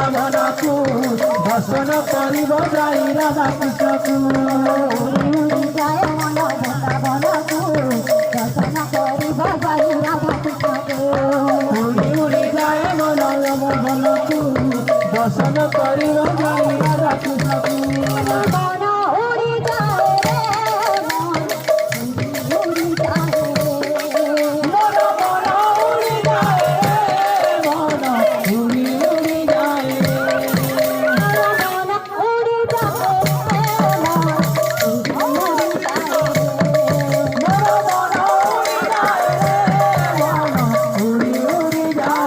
ବୃନ୍ଦାବନକୁ ଦର୍ଶନ କରିବ ଯାଇ ରାଧା କୃଷ୍ଣକୁ ଯାଏ ମନ ବୃନ୍ଦାବନକୁ ଦର୍ଶନ କରିବ ଯାଇ ରାଧା କୃଷ୍ଣକୁ ଉଡ଼ି ଉଡ଼ି ଯାଏ ମନ ବନକୁ ଦର୍ଶନ କରିବ ଯାଇ ରାଧା କୃଷ୍ଣକୁ ମନ ଉଡ଼ି ଯାଏ ରେ ମନ ଉଡ଼ି ଯାଏ ମନ ମନ ଉଡ଼ି ଯାଏ ମନ ଉଡ଼ି ଉଡ଼ି ଯାଏ ମନ ଉଡ଼ି ଯାଏ ମନ ଉଡ଼ି ଯାଏ